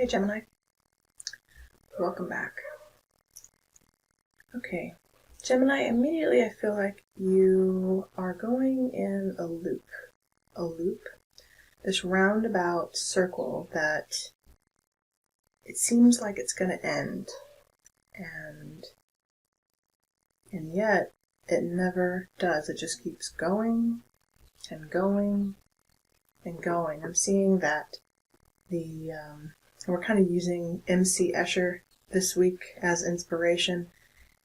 Hey Gemini, welcome back. Okay, Gemini, immediately I feel like you are going in a loop, this roundabout circle that it seems like it's going to end, and yet it never does. It just keeps going and going and going. I'm seeing that we're kind of using MC Escher this week as inspiration,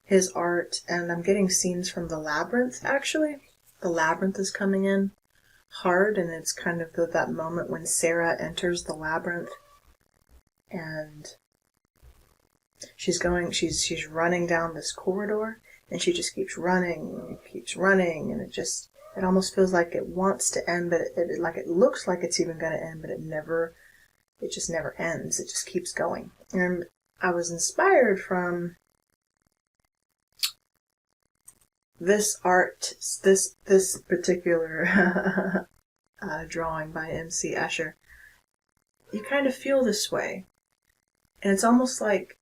his art, and I'm getting scenes from the Labyrinth, actually. The Labyrinth is coming in hard, and it's kind of that moment when Sarah enters the Labyrinth, and she's running down this corridor, and she just keeps running, and it almost feels like it wants to end, but it looks like it's even going to end, but it just never ends. It just keeps going. And I was inspired from this art, this particular drawing by MC Escher. You kind of feel this way. And it's almost like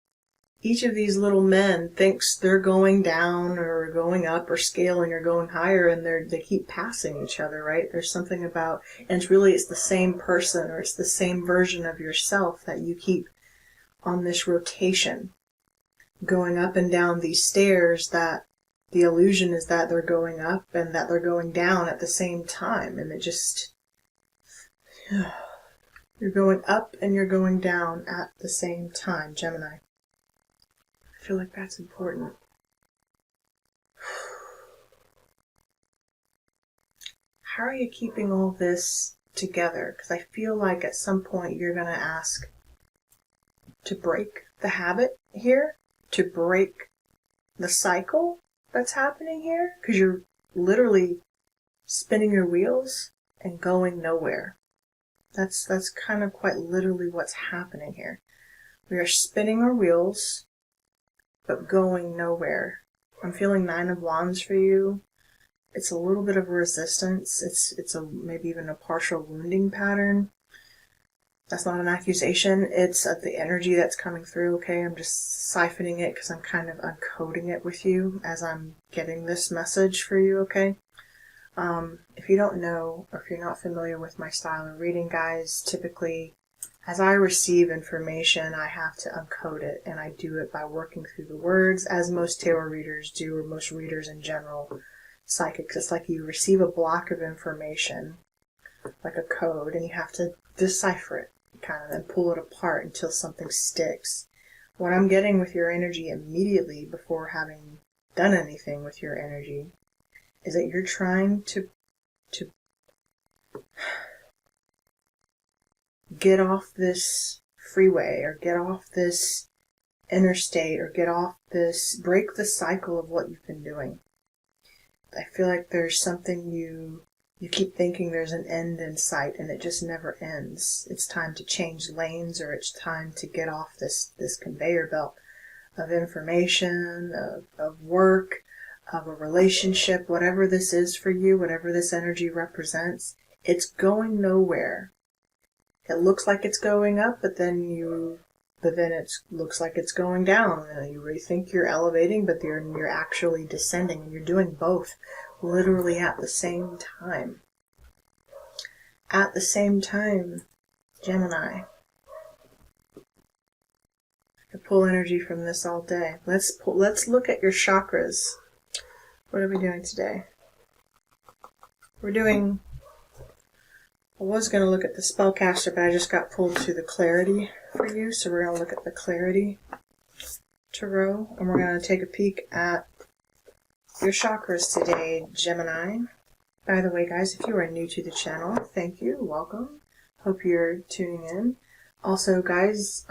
each of these little men thinks they're going down or going up or scaling or going higher, and they keep passing each other, right? There's something about, and it's the same person, or it's the same version of yourself that you keep on this rotation, going up and down these stairs, that the illusion is that they're going up and that they're going down at the same time, and you're going up and you're going down at the same time, Gemini. I feel like that's important. How are you keeping all this together? Because I feel like at some point you're going to ask to break the habit here, to break the cycle that's happening here, because you're literally spinning your wheels and going nowhere. That's kind of quite literally what's happening here. We are spinning our wheels, but going nowhere. I'm feeling 9 of Wands for you. It's a little bit of a resistance. It's maybe even a partial wounding pattern. That's not an accusation. It's the energy that's coming through, okay? I'm just siphoning it because I'm kind of uncoding it with you as I'm getting this message for you, okay? If you don't know, or if you're not familiar with my style of reading, guys, typically as I receive information, I have to uncode it, and I do it by working through the words, as most tarot readers do, or most readers in general, psychics. It's like you receive a block of information, like a code, and you have to decipher it, kind of, and pull it apart until something sticks. What I'm getting with your energy immediately, before having done anything with your energy, is that you're trying to get off this freeway, or get off this interstate, or break the cycle of what you've been doing. I feel like there's something you keep thinking there's an end in sight, and it just never ends. It's time to change lanes, or it's time to get off this conveyor belt of information, of work, of a relationship, whatever this is for you, whatever this energy represents. It's going nowhere. It looks like it's going up, but then it looks like it's going down. You really think you're elevating, but you're actually descending, and you're doing both literally at the same time. At the same time, Gemini. I could pull energy from this all day. Let's look at your chakras. What are we doing today? I was going to look at the spellcaster, but I just got pulled to the clarity for you, so we're going to look at the clarity tarot, and we're going to take a peek at your chakras today, Gemini. By the way, guys, if you are new to the channel, thank you, welcome. Hope you're tuning in. Also, guys,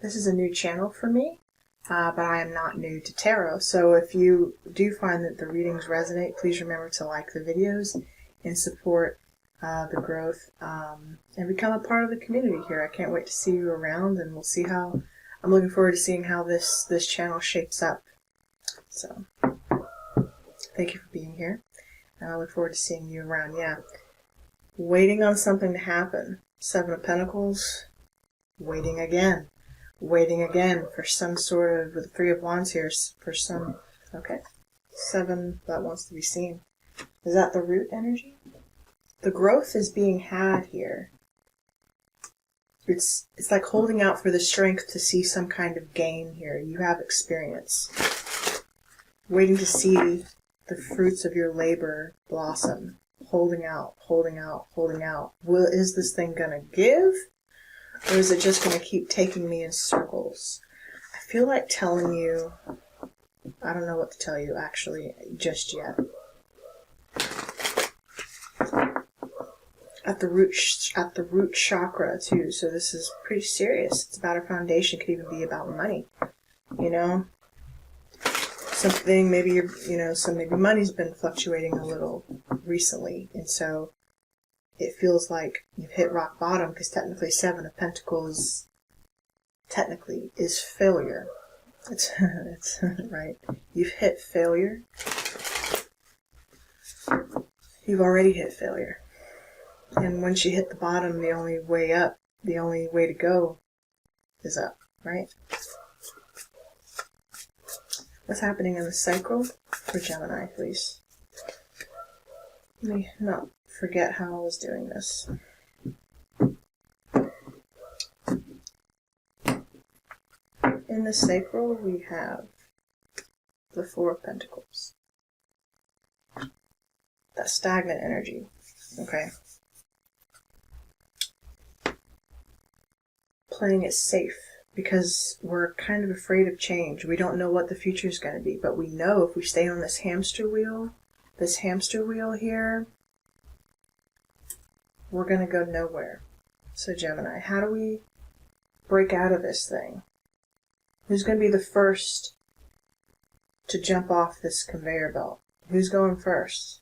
this is a new channel for me, but I am not new to tarot, so if you do find that the readings resonate, please remember to like the videos and support the growth, and become a part of the community here. I can't wait to see you around, and we'll see how, I'm looking forward to seeing how this channel shapes up. So, thank you for being here, and I look forward to seeing you around. Yeah, waiting on something to happen. 7 of Pentacles, waiting again. Waiting again for some sort of, with the Three of Wands here, for some, okay. 7, that wants to be seen. Is that the root energy? The growth is being had here. It's like holding out for the strength to see some kind of gain here. You have experience. Waiting to see the fruits of your labor blossom. Holding out, holding out, holding out. Is this thing going to give? Or is it just going to keep taking me in circles? I feel like telling you, I don't know what to tell you actually just yet. At the root chakra too, so this is pretty serious. It's about our foundation. It could even be about money, you know. Something maybe maybe money's been fluctuating a little recently, and so it feels like you've hit rock bottom, because technically 7 of Pentacles technically is failure. It's right. You've hit failure. You've already hit failure. And once you hit the bottom, the only way up, the only way to go is up, right? What's happening in the cycle for Gemini, please? Let me not forget how I was doing this. In the sacral, we have the 4 of Pentacles. That stagnant energy, okay? Playing it safe, because we're kind of afraid of change. We don't know what the future is going to be, but we know if we stay on this hamster wheel here, we're going to go nowhere. So Gemini, how do we break out of this thing? Who's going to be the first to jump off this conveyor belt? Who's going first?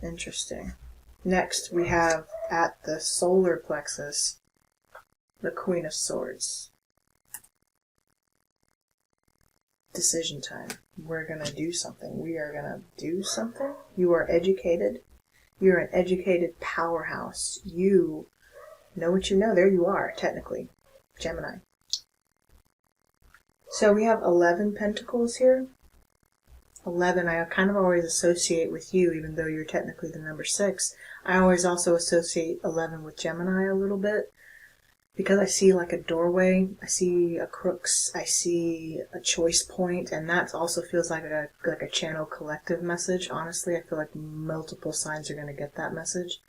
Interesting. Next, we have at the solar plexus, the Queen of Swords. Decision time. We're going to do something. We are going to do something. You are educated. You're an educated powerhouse. You know what you know. There you are, technically. Gemini. So we have 11 Pentacles here. 11 I kind of always associate with you, even though you're technically the number 6. I always also associate 11 with Gemini a little bit, because I see like a doorway, I see a crux, I see a choice point, and that also feels like a channel collective message. Honestly, I feel like multiple signs are going to get that message.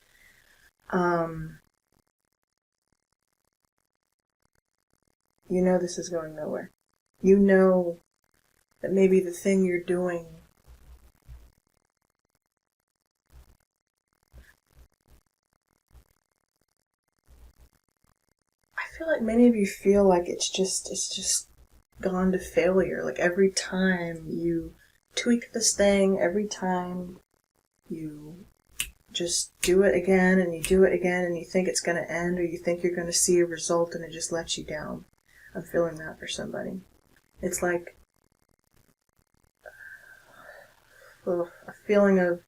You know this is going nowhere. You know that maybe the thing you're doing I feel like many of you feel like it's just gone to failure. Like every time you tweak this thing, every time you just do it again and you do it again and you think it's going to end, or you think you're going to see a result and it just lets you down. I'm feeling that for somebody. It's like a feeling of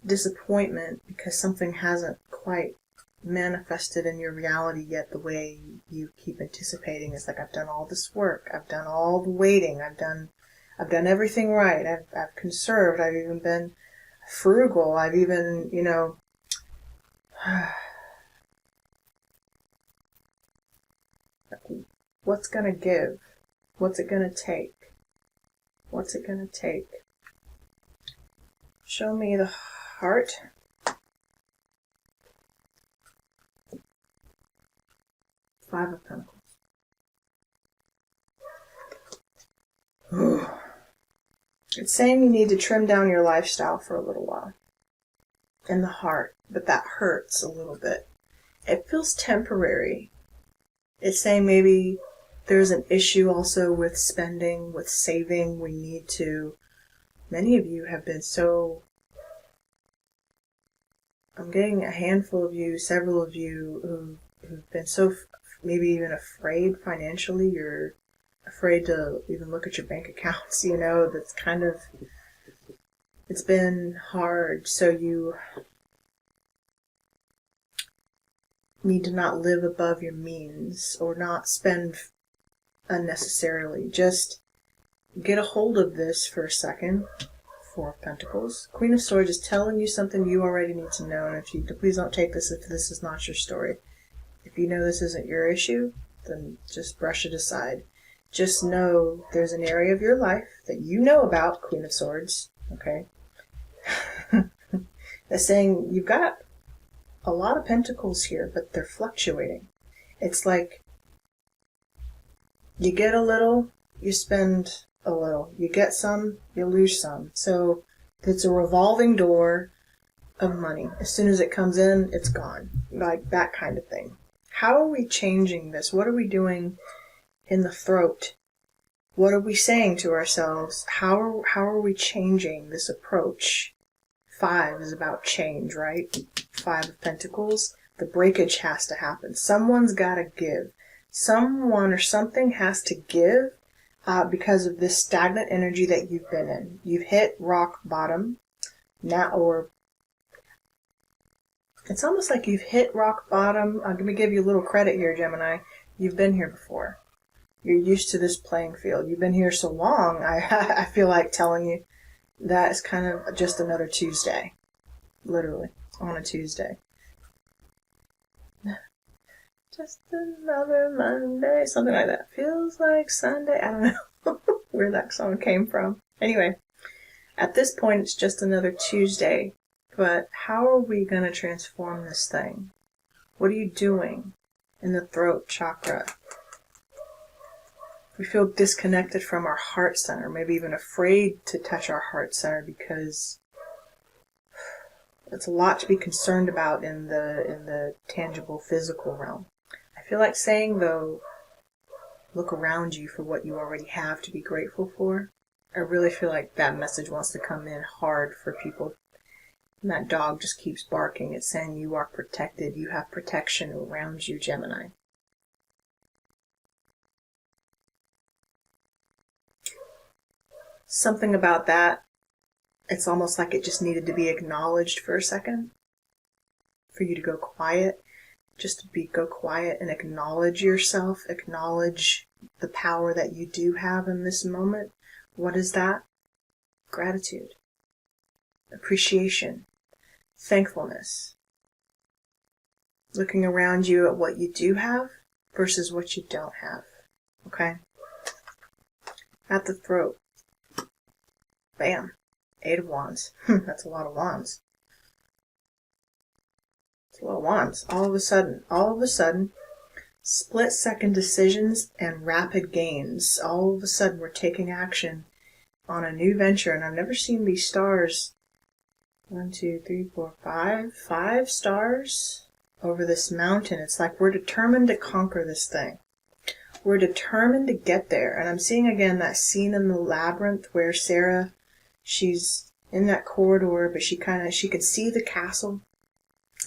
disappointment because something hasn't quite manifested in your reality yet the way you keep anticipating. It's like, I've done all this work, I've done all the waiting, I've done everything right, I've conserved, I've even been frugal, I've even, what's gonna give? What's it gonna take? What's it gonna take? Show me the heart. Five of Pentacles. It's saying you need to trim down your lifestyle for a little while. In the heart, but that hurts a little bit. It feels temporary. It's saying maybe there's an issue also with spending, with saving. We need to... Many of you have been so... I'm getting a handful of you, several of you who've been so maybe even afraid financially. You're afraid to even look at your bank accounts, that's kind of... It's been hard, so need to not live above your means or not spend unnecessarily. Just get a hold of this for a second. Four of Pentacles. Queen of Swords is telling you something you already need to know, and if you please don't take this if this is not your story. If you know this isn't your issue, then just brush it aside. Just know there's an area of your life that you know about, Queen of Swords, okay? That's saying you've got a lot of pentacles here, but they're fluctuating. It's like you get a little, you spend a little. You get some, you lose some. So it's a revolving door of money. As soon as it comes in, it's gone. Like that kind of thing. How are we changing this? What are we doing in the throat? What are we saying to ourselves? How are we changing this approach? 5 is about change, right? 5 of Pentacles. The breakage has to happen. Someone's got to give. Someone or something has to give because of this stagnant energy that you've been in. You've hit rock bottom. Now, or it's almost like you've hit rock bottom. I'm going to give you a little credit here, Gemini. You've been here before. You're used to this playing field. You've been here so long, I feel like telling you that it's kind of just another Tuesday. Literally, on a Tuesday. Just another Monday, something like that. Feels like Sunday. I don't know where that song came from. Anyway, at this point, it's just another Tuesday. But how are we going to transform this thing? What are you doing in the throat chakra? We feel disconnected from our heart center, maybe even afraid to touch our heart center because it's a lot to be concerned about in the tangible physical realm. I feel like saying, though, look around you for what you already have to be grateful for. I really feel like that message wants to come in hard for people. And that dog just keeps barking. It's saying you are protected. You have protection around you, Gemini. Something about that, it's almost like it just needed to be acknowledged for a second. For you to go quiet. Just to go quiet and acknowledge yourself. Acknowledge the power that you do have in this moment. What is that? Gratitude. Appreciation. Thankfulness. Looking around you at what you do have versus what you don't have. Okay? At the throat. Bam. 8 of Wands. That's a lot of wands. It's a lot of wands. All of a sudden, split-second decisions and rapid gains. All of a sudden, we're taking action on a new venture. And I've never seen these stars. 1, 2, 3, 4, 5. 5 stars over this mountain. It's like we're determined to conquer this thing. We're determined to get there. And I'm seeing again that scene in the labyrinth where Sarah, she's in that corridor, but she can see the castle.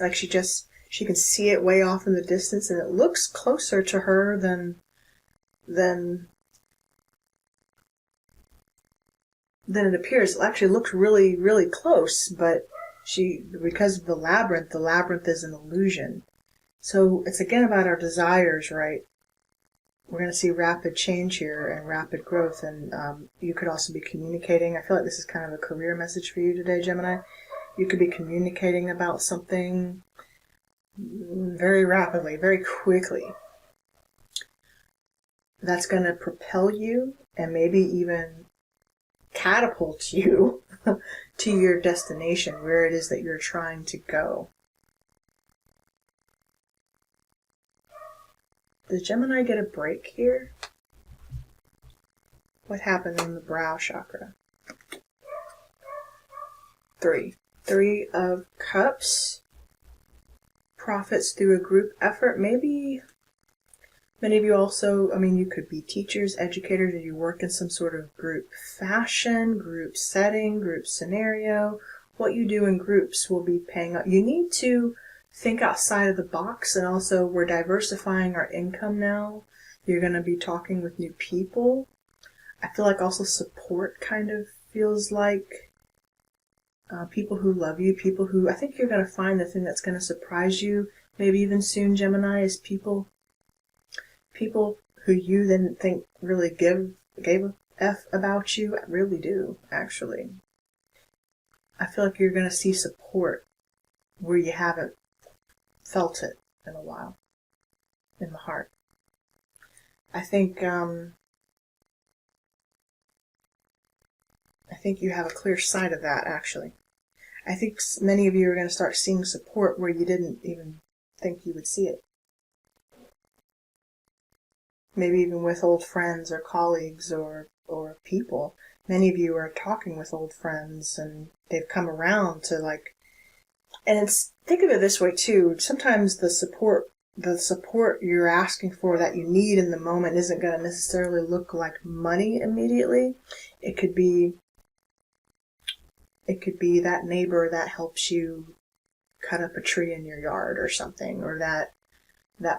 Like she can see it way off in the distance, and it looks closer to her than it appears. It actually looks really, really close, but because of the labyrinth is an illusion. So it's again about our desires, right? We're going to see rapid change here and rapid growth, and you could also be communicating. I feel like this is kind of a career message for you today, Gemini. You could be communicating about something very rapidly, very quickly. That's going to propel you and maybe even catapult you to your destination, where it is that you're trying to go. Does Gemini get a break here? What happened in the brow chakra? 3. 3 of Cups. Profits through a group effort. Maybe many of you also, you could be teachers, educators, or you work in some sort of group fashion, group setting, group scenario. What you do in groups will be paying up. You need to think outside of the box, and also we're diversifying our income now. You're going to be talking with new people. I feel like also support kind of feels like people who love you, people who, I think you're going to find the thing that's going to surprise you maybe even soon, Gemini, is people who you didn't think really gave a F about you really do, actually. I feel like you're going to see support where you haven't felt it in a while, in the heart. I think you have a clear sight of that, actually. I think many of you are going to start seeing support where you didn't even think you would see it. Maybe even with old friends or colleagues or people. Many of you are talking with old friends and they've come around to and think of it this way too. Sometimes the support you're asking for that you need in the moment isn't going to necessarily look like money immediately. It could be that neighbor that helps you cut up a tree in your yard or something, or that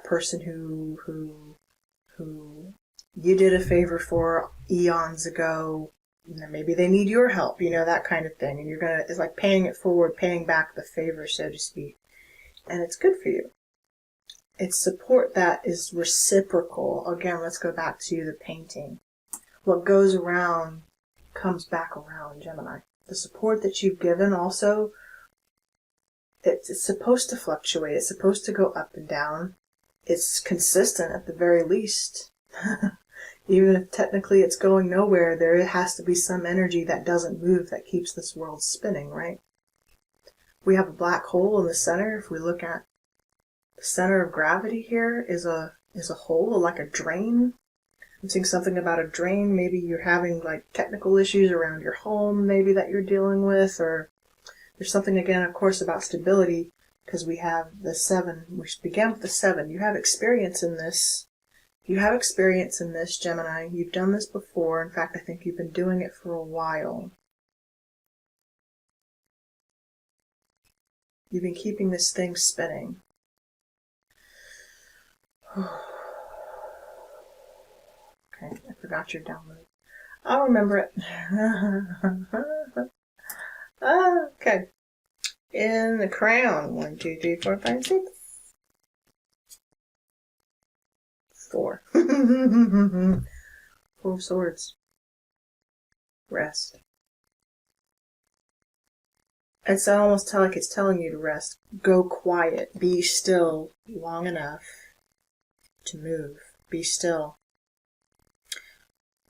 person who you did a favor for eons ago. Maybe they need your help, that kind of thing. And it's like paying it forward, paying back the favor, so to speak. And it's good for you. It's support that is reciprocal. Again, let's go back to the painting. What goes around comes back around, Gemini. The support that you've given also, it's supposed to fluctuate. It's supposed to go up and down. It's consistent at the very least. Even if technically it's going nowhere, there has to be some energy that doesn't move that keeps this world spinning, right? We have a black hole in the center. If we look at the center of gravity here is a hole, like a drain. I'm seeing something about a drain. Maybe you're having technical issues around your home, maybe that you're dealing with, or there's something again, of course, about stability, because we have the 7. We began with the 7. You have experience in this. You have experience in this, Gemini. You've done this before. In fact, I think you've been doing it for a while. You've been keeping this thing spinning. Okay, I forgot your download. I'll remember it. Okay. In the crown. 1, 2, 3, 4, 5, 6. 4. 4 of Swords. Rest. It's almost like it's telling you to rest. Go quiet. Be still long enough to move. Be still.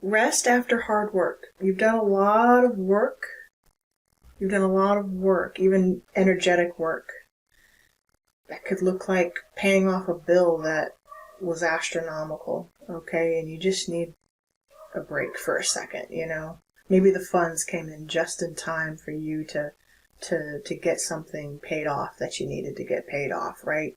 Rest after hard work. You've done a lot of work. You've done a lot of work, even energetic work. That could look like paying off a bill that was astronomical, okay? And you just need a break for a second, Maybe the funds came in just in time for you to get something paid off that you needed to get paid off, right?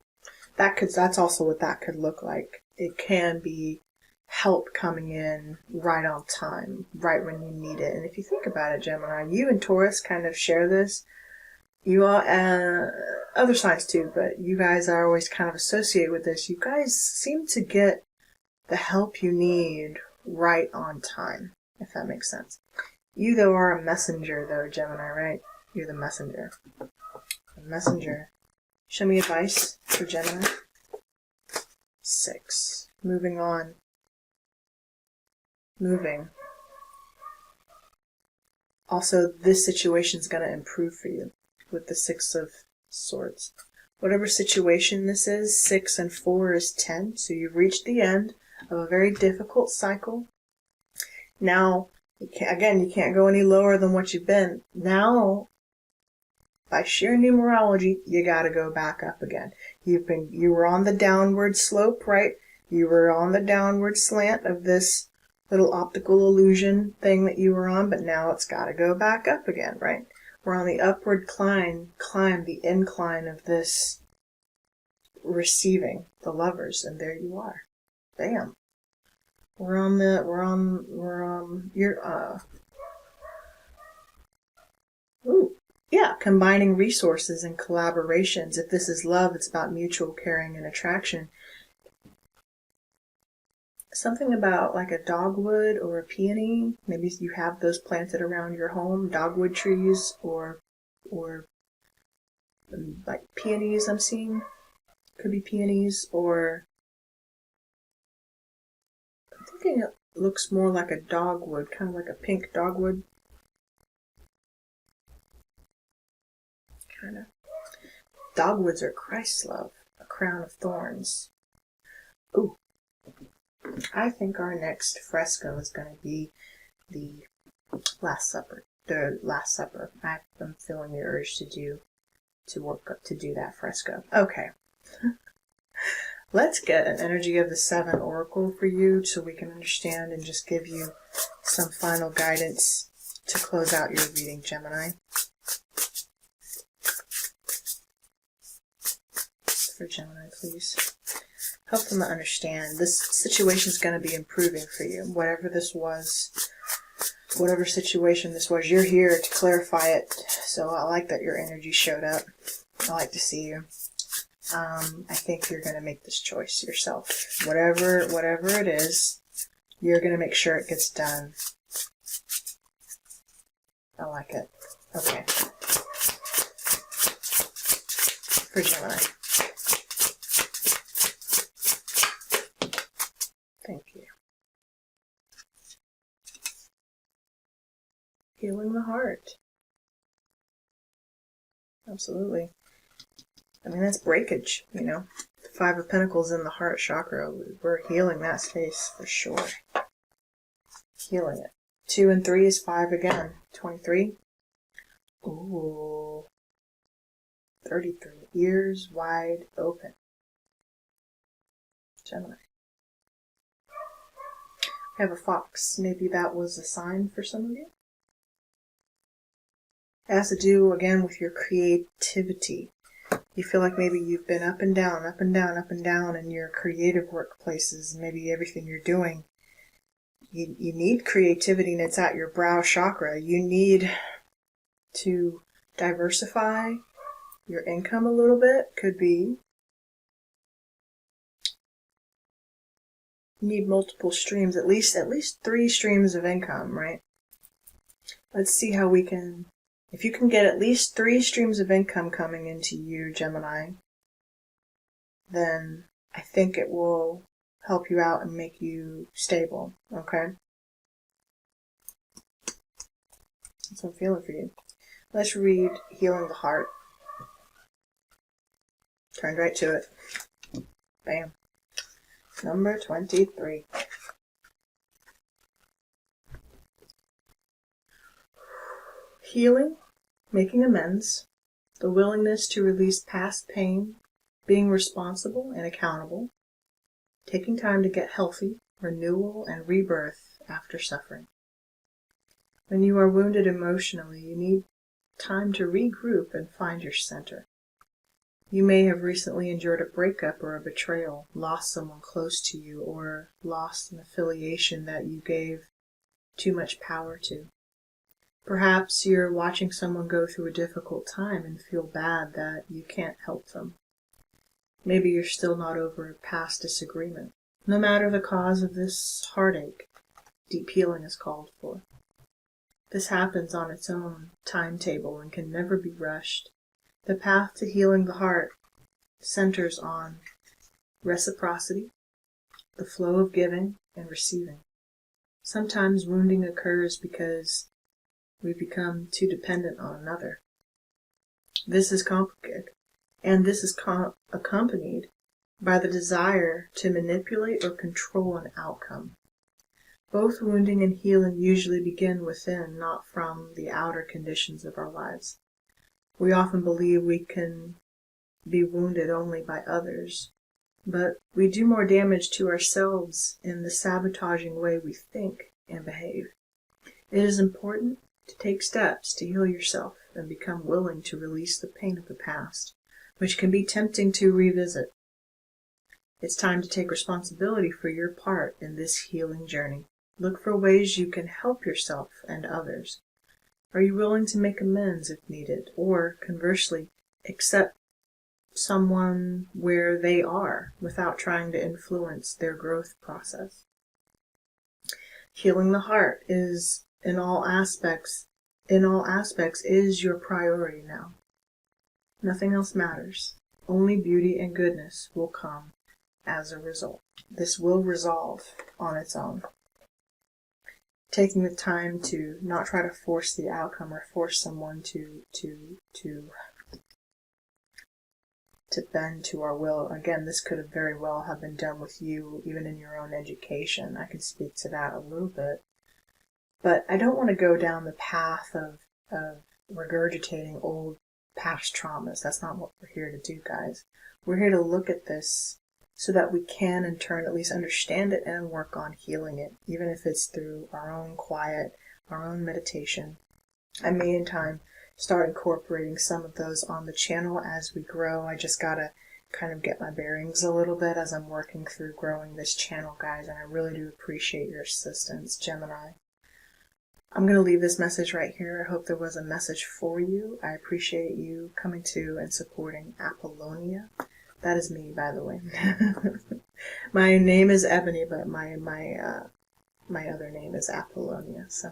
That's also what that could look like. It can be help coming in right on time, right when you need it. And if you think about it, Gemini, you and Taurus kind of share this. You all, other signs too, but you guys are always kind of associated with this. You guys seem to get the help you need right on time, if that makes sense. You, though, are a messenger, though, Gemini, right? You're the messenger. A messenger. Show me advice for Gemini. 6. Moving on. Moving. Also, this situation's going to improve for you with the 6 of Swords. Whatever situation this is, 6 and 4 is 10. So you've reached the end of a very difficult cycle. Now, you can't go any lower than what you've been. Now, by sheer numerology, you got to go back up again. You were on the downward slope, right? You were on the downward slant of this little optical illusion thing that you were on, but now it's got to go back up again, right? We're on the upward climb, the incline of this receiving, the Lovers, and there you are. Bam. Combining resources and collaborations. If this is love, it's about mutual caring and attraction. Something about like a dogwood or a peony. Maybe you have those planted around your home, dogwood trees or like peonies I'm seeing. Could be peonies, or I'm thinking it looks more like a dogwood, kind of like a pink dogwood. Kind of. Dogwoods are Christ's love, a crown of thorns. Ooh. I think our next fresco is going to be the Last Supper. The Last Supper. I'm feeling the urge to do that fresco. Okay. Let's get an energy of the 7 oracle for you so we can understand and just give you some final guidance to close out your reading, Gemini. For Gemini, please. Help them to understand this situation is going to be improving for you. Whatever this was, whatever situation this was, you're here to clarify it. So I like that your energy showed up. I like to see you. I think you're going to make this choice yourself. Whatever it is, you're going to make sure it gets done. I like it. Okay. For Gemini. Thank you. Healing the heart. Absolutely. I mean, that's breakage, you know. The 5 of Pentacles in the heart chakra. We're healing that space for sure. Healing it. 2 and 3 is 5 again. 23. Ooh. 33. Ears wide open. Gemini. I have a fox. Maybe that was a sign for some of you. It has to do, again, with your creativity. You feel like maybe you've been up and down, up and down, up and down in your creative workplaces. Maybe everything you're doing. You need creativity, and it's at your brow chakra. You need to diversify your income a little bit. Could be. You need multiple streams, at least 3 streams of income, right? Let's see how we can, if you can get at least 3 streams of income coming into you, Gemini, then I think it will help you out and make you stable, okay? That's what I'm feeling for you. Let's read Healing the Heart. Turned right to it. Bam. Number 23. Healing, making amends, the willingness to release past pain, being responsible and accountable, taking time to get healthy, renewal and rebirth after suffering. When you are wounded emotionally, you need time to regroup and find your center. You may have recently endured a breakup or a betrayal, lost someone close to you, or lost an affiliation that you gave too much power to. Perhaps you're watching someone go through a difficult time and feel bad that you can't help them. Maybe you're still not over a past disagreement. No matter the cause of this heartache, deep healing is called for. This happens on its own timetable and can never be rushed. The path to healing the heart centers on reciprocity, the flow of giving and receiving. Sometimes wounding occurs because we become too dependent on another. This is complicated, and this is accompanied by the desire to manipulate or control an outcome. Both wounding and healing usually begin within, not from the outer conditions of our lives. We often believe we can be wounded only by others, but we do more damage to ourselves in the sabotaging way we think and behave. It is important to take steps to heal yourself and become willing to release the pain of the past, which can be tempting to revisit. It's time to take responsibility for your part in this healing journey. Look for ways you can help yourself and others. Are you willing to make amends if needed, or conversely, accept someone where they are without trying to influence their growth process? Healing the heart is in all aspects is your priority now. Nothing else matters. Only beauty and goodness will come as a result. This will resolve on its own. Taking the time to not try to force the outcome or force someone to bend to our will. Again, this could have very well have been done with you, even in your own education. I can speak to that a little bit. But I don't want to go down the path of regurgitating old past traumas. That's not what we're here to do, guys. We're here to look at this so that we can, in turn, at least understand it and work on healing it, even if it's through our own quiet, our own meditation. I may, in time, start incorporating some of those on the channel as we grow. I just gotta kind of get my bearings a little bit as I'm working through growing this channel, guys, and I really do appreciate your assistance, Gemini. I'm going to leave this message right here. I hope there was a message for you. I appreciate you coming to and supporting Apollonia. That is me, by the way. My name is Ebony, but my other name is Apollonia. So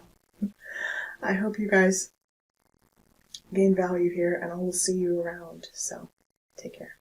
I hope you guys gain value here, and I will see you around. So take care.